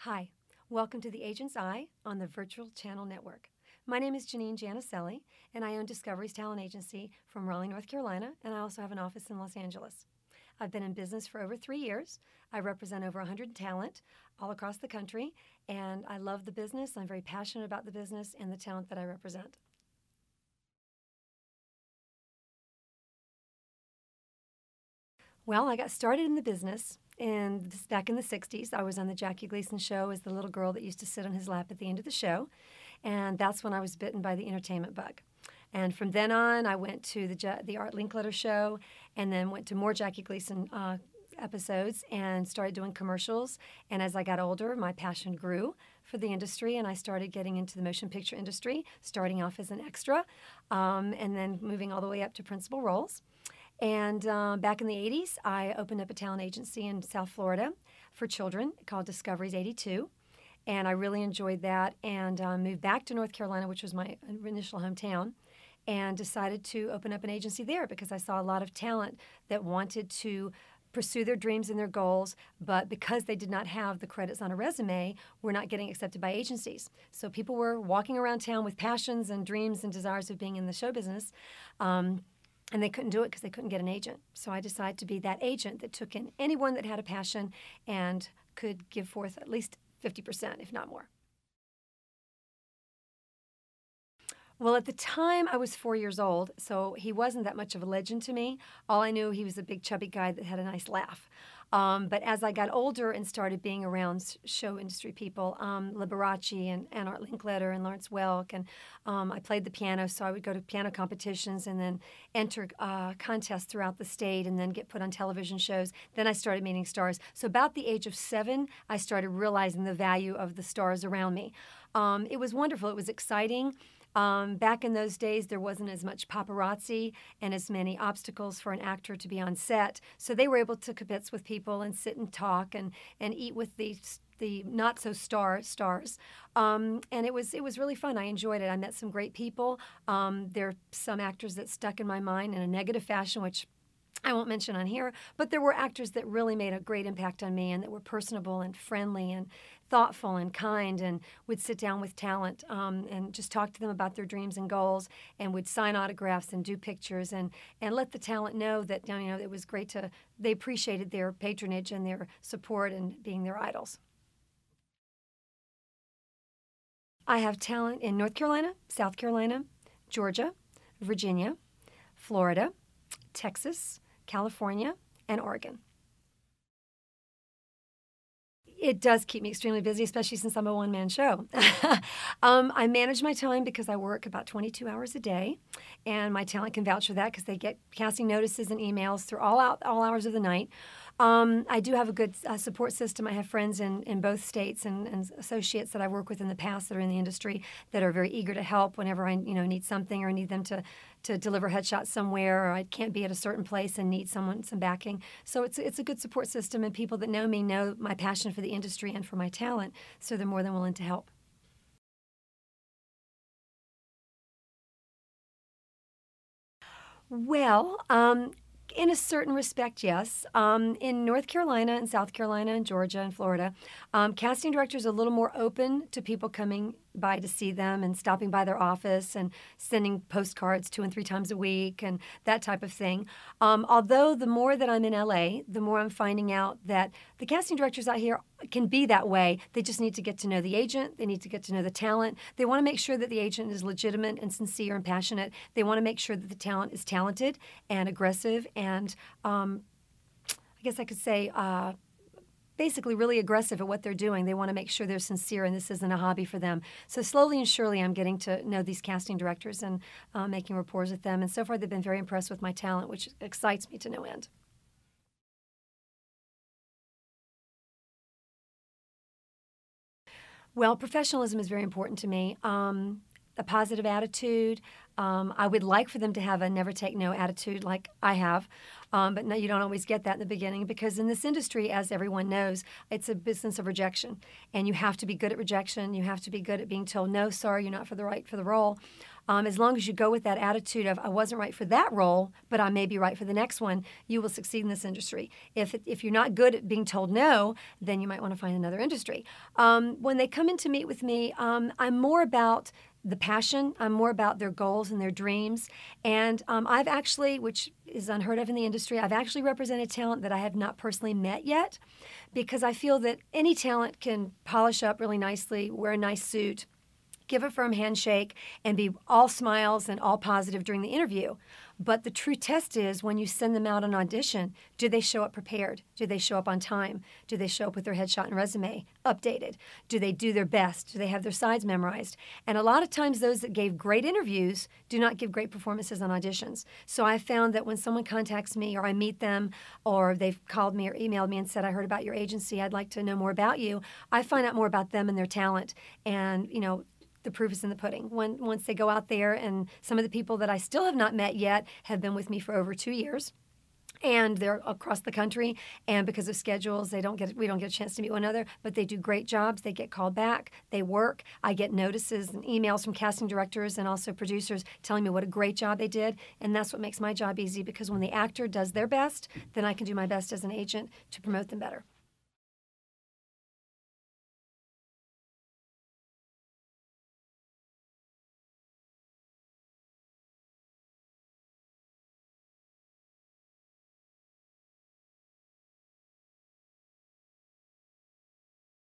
Hi, welcome to the Agent's Eye on the Virtual Channel Network. My name is Janine Jannicelli, and I own Discovery's Talent Agency from Raleigh, North Carolina, and I also have an office in Los Angeles. I've been in business for over 3 years. I represent over 100 talent all across the country, and I love the business. I'm very passionate about the business and the talent that I represent. Well, I got started in the business back in the 60s. I was on the Jackie Gleason show as the little girl that used to sit on his lap at the end of the show, and that's when I was bitten by the entertainment bug. And from then on, I went to the Art Linkletter show, and then went to more Jackie Gleason episodes and started doing commercials. And as I got older, my passion grew for the industry, and I started getting into the motion picture industry, starting off as an extra, and then moving all the way up to principal roles. And back in the 80s, I opened up a talent agency in South Florida for children called Discovery's 82. And I really enjoyed that, and moved back to North Carolina, which was my initial hometown, and decided to open up an agency there because I saw a lot of talent that wanted to pursue their dreams and their goals, but because they did not have the credits on a resume, were not getting accepted by agencies. So people were walking around town with passions and dreams and desires of being in the show business, and they couldn't do it because they couldn't get an agent. So I decided to be that agent that took in anyone that had a passion and could give forth at least 50%, if not more. Well, at the time, I was 4 years old, so he wasn't that much of a legend to me. All I knew, he was a big, chubby guy that had a nice laugh. But as I got older and started being around show industry people, Liberace and Art Linkletter and Lawrence Welk, and I played the piano, so I would go to piano competitions and then enter contests throughout the state and then get put on television shows. Then I started meeting stars. So about the age of 7, I started realizing the value of the stars around me. It was wonderful. It was exciting. Back in those days, there wasn't as much paparazzi and as many obstacles for an actor to be on set. So they were able to kibitz with people and sit and talk and eat with the not-so-stars. And it was really fun. I enjoyed it. I met some great people. There are some actors that stuck in my mind in a negative fashion, which I won't mention on here, but there were actors that really made a great impact on me and that were personable and friendly and thoughtful and kind and would sit down with talent and just talk to them about their dreams and goals and would sign autographs and do pictures and let the talent know that it was great they appreciated their patronage and their support and being their idols. I have talent in North Carolina, South Carolina, Georgia, Virginia, Florida, Texas, California, and Oregon. It does keep me extremely busy, especially since I'm a one-man show. I manage my time because I work about 22 hours a day, and my talent can vouch for that because they get casting notices and emails through all hours of the night. I do have a good support system. I have friends in both states and associates that I work with in the past that are in the industry that are very eager to help whenever I need something or need them to deliver headshots somewhere, or I can't be at a certain place and need some backing. So it's a good support system, and people that know me know my passion for the industry and for my talent, so they're more than willing to help. Well, in a certain respect, yes. In North Carolina and South Carolina and Georgia and Florida, casting directors are a little more open to people coming by to see them and stopping by their office and sending postcards 2 and 3 times a week and that type of thing. Although the more that I'm in LA, the more I'm finding out that the casting directors out here can be that way. They just need to get to know the agent. They need to get to know the talent. They want to make sure that the agent is legitimate and sincere and passionate. They want to make sure that the talent is talented and aggressive and I guess I could say basically really aggressive at what they're doing. They want to make sure they're sincere and this isn't a hobby for them. So slowly and surely I'm getting to know these casting directors and making rapport with them. And so far they've been very impressed with my talent, which excites me to no end. Well, professionalism is very important to me. A positive attitude. I would like for them to have a never take no attitude like I have, but no, you don't always get that in the beginning because in this industry, as everyone knows, it's a business of rejection, and you have to be good at rejection. You have to be good at being told, no, sorry, you're not for the role. As long as you go with that attitude of, I wasn't right for that role, but I may be right for the next one, you will succeed in this industry. If you're not good at being told no, then you might want to find another industry. When they come in to meet with me, I'm more about the passion. I'm more about their goals and their dreams. And I've actually, which is unheard of in the industry, I've actually represented talent that I have not personally met yet, because I feel that any talent can polish up really nicely, wear a nice suit, give a firm handshake, and be all smiles and all positive during the interview. But the true test is when you send them out on audition, do they show up prepared? Do they show up on time? Do they show up with their headshot and resume updated? Do they do their best? Do they have their sides memorized? And a lot of times those that gave great interviews do not give great performances on auditions. So I found that when someone contacts me or I meet them or they've called me or emailed me and said, I heard about your agency, I'd like to know more about you, I find out more about them and their talent. And, the proof is in the pudding. Once they go out there, and some of the people that I still have not met yet have been with me for over 2 years, and they're across the country, and because of schedules, we don't get a chance to meet one another, but they do great jobs. They get called back. They work. I get notices and emails from casting directors and also producers telling me what a great job they did, and that's what makes my job easy, because when the actor does their best, then I can do my best as an agent to promote them better.